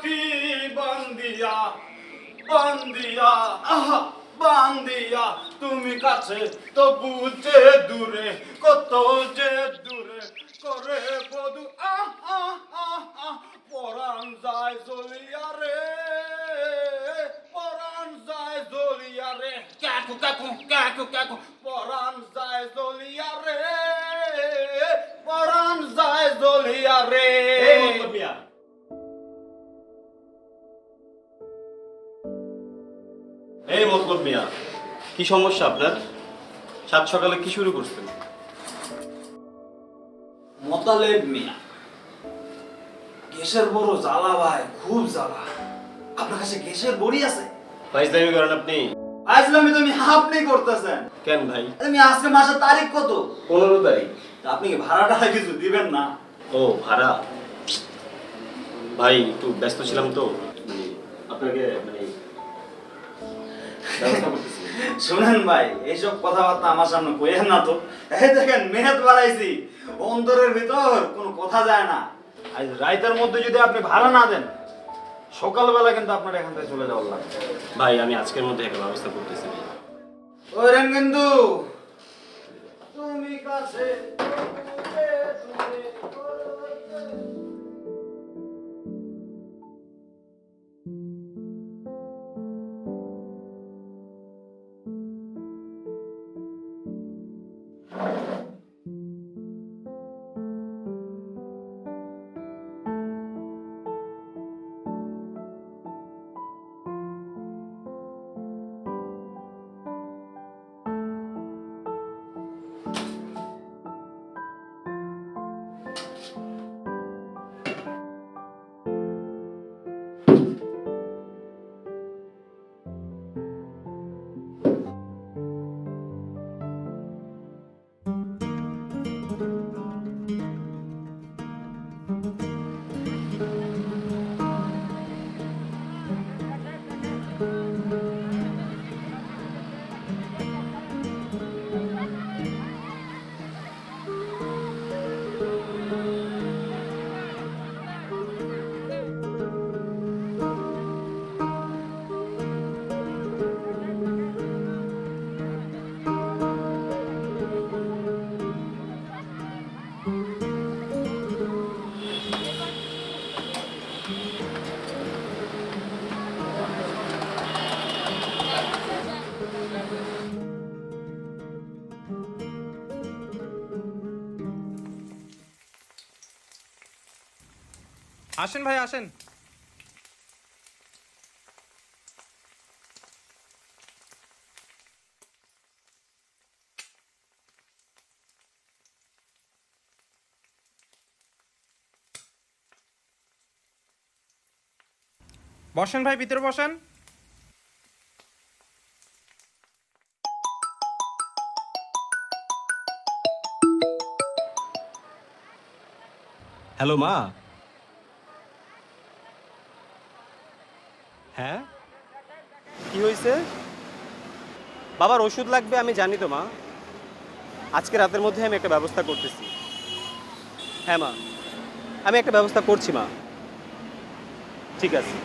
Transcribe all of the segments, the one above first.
লাঠি বান্দিয়া বান্দিয়া আহা বান্দিয়া তুমি কাছে তো বুঝে দূরে কত যে দূরে করে বধু আহ আহ আহ আহ পরাণ যায় জ্বলিয়া রে পরাণ যায় জ্বলিয়া রে কাকু কাকু কাকু কাকু পরাণ যায় জ্বলিয়া রে পরাণ যায় জ্বলিয়া রে এই মতলব মিয়া, এই মতলব মিয়া, কি সমস্যা আপনার? সাত সকালে কি শুরু করছেন? মোতালেব মিয়া গ্যাসের বড় জ্বালা ভাই, খুব জ্বালা। আপনার কাছে গ্যাসের বড়ি আছে? ফাইজলামি করেন আপনি? আজলামি তুমি আপনি করতেছেন কেন ভাই? তুমি আজকে মাসের তারিখ কত? 15 তারিখ। তা আপনি কি ভাড়াটা কিছু দিবেন না? ও ভাড়া, ভাই একটু ব্যস্ত ছিলাম তো, মানে আপনাকে মানে ব্যবস্থা করতেছি। শুনেন ভাই, এইসব কথাবার্তা আমার সামনে কইেন না তো। এই দেখেন মেহনত বাড়াইছি, অন্তরের ভিতর কোনো কথা যায় না। আজ রাইতের মধ্যে যদি আপনি ভাড়া না দেন, সকালবেলা কিন্তু আপনার এখান থেকে চলে যাওয়ার লাগবে। ভাই আমি আজকের মধ্যে একটা ব্যবস্থা করতেছি। ওই রেন কিন্তু তুমি কাছে দূরে দূরে আসেন ভাই আসেন। বসেন ভাই, ভিতরে বসেন। হ্যালো মা। হ্যাঁ, কি হয়েছে? বাবার ওষুধ লাগবে, আমি জানি তো মা। আজকে রাতের মধ্যে আমি একটা ব্যবস্থা করতেছি। হ্যাঁ মা, আমি একটা ব্যবস্থা করছি মা। ঠিক আছে।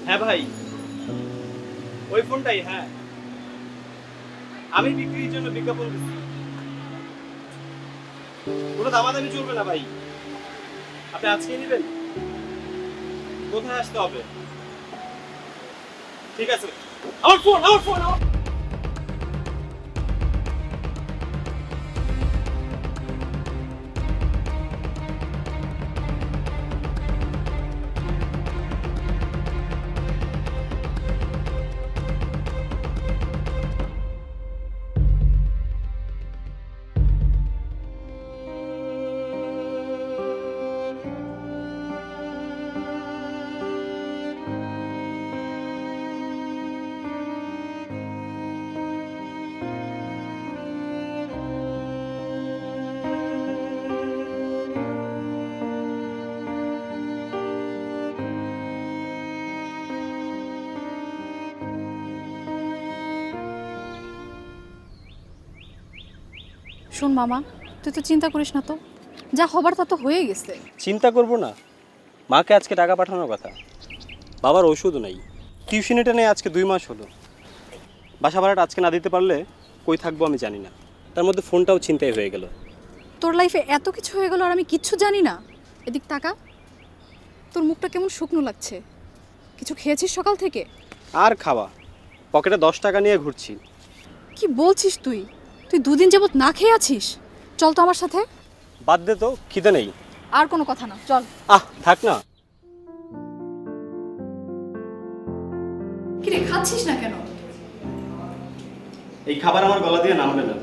হ্যাঁ ভাই, ওই ফোনটাই। হ্যাঁ, আমি বিক্রির জন্য বিজ্ঞাপন দিচ্ছি। কোনো দামাদামি চলবে না ভাই, আপনি আজকে নেবেন? কোথায় আসতে হবে? ঠিক আছে। আমার ফোন, আমার ফোন, আমার শোন মামা, তুই তো চিন্তা করিস না, তো যা হবার তা তো হয়ে গেছে। চিন্তা করব না, মাকে আজকে টাকা পাঠানোর কথা। বাবার ওষুধও নেই, টিউশনিটা নেই আজকে 2 মাস হলো। বাসা ভাড়াটা আজকে না দিতে পারলে কই থাকবো আমি জানি না। তার মধ্যে ফোনটাও ছিনতাই হয়ে গেল। তোর লাইফে এত কিছু হয়ে গেল আর আমি কিচ্ছু জানি না। এদিক তাকা, তোর মুখটা কেমন শুকনো লাগছে। কিছু খেয়েছিস সকাল থেকে? আর খাওয়া, পকেটে 10 টাকা নিয়ে ঘুরছি। কি বলছিস তুই? তুই 2 দিন যাবত না খেয়ে আছিস? চল তো আমার সাথে। বাদ দে তো, খিদে নেই। আর কোনো কথা না, চল। থাক না। কি রে, খাচ্ছিস না কেন? এই খাবার আমার গলা দিয়ে নামবে না।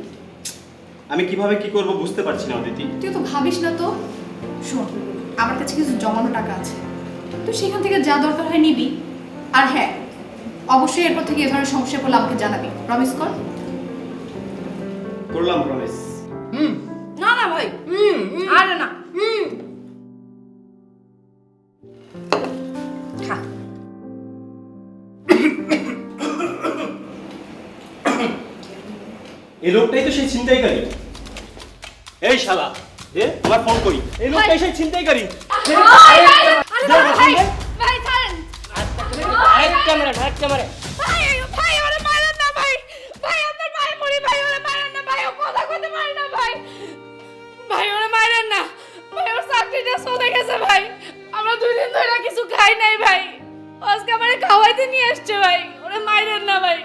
আমি কিভাবে কি করব বুঝতে পারছি না অদিতি। তুই তো ভাবিস না তো। শোন, আমার কাছে কিছু জমানো টাকা আছে, তুই সেখান থেকে যা দরকার হয় নিবি। আর হ্যাঁ, অবশ্যই এরপর থেকে এ ধরনের সমস্যা পড়লে আমাকে জানাবি, প্রমিস কর। করলাম প্রমিস। না না ভাই, আরে না, খা। এই লোকটাই তো সেই ছিনতাইকারী। এই শালা, আমার ফোন করি। এই লোকটাই সেই ছিনতাইকারী। ভাই ছাড়েন। ভাই ওরে মারেন না ভাই। ভাই আপনার ভাই মরি, ভাই ওরে মারেন না ভাই। ও কথা কইতে পারে না ভাই। ভাই ওরে মারেন না ভাই, ওর চাকরিটা চলে গেছে ভাই। আমরা 2 দিন ধরে কিছু খাই নাই ভাই। আজকে আমারে খাওয়াইতে নিয়ে আসছে ভাই। ওরে মারেন না ভাই।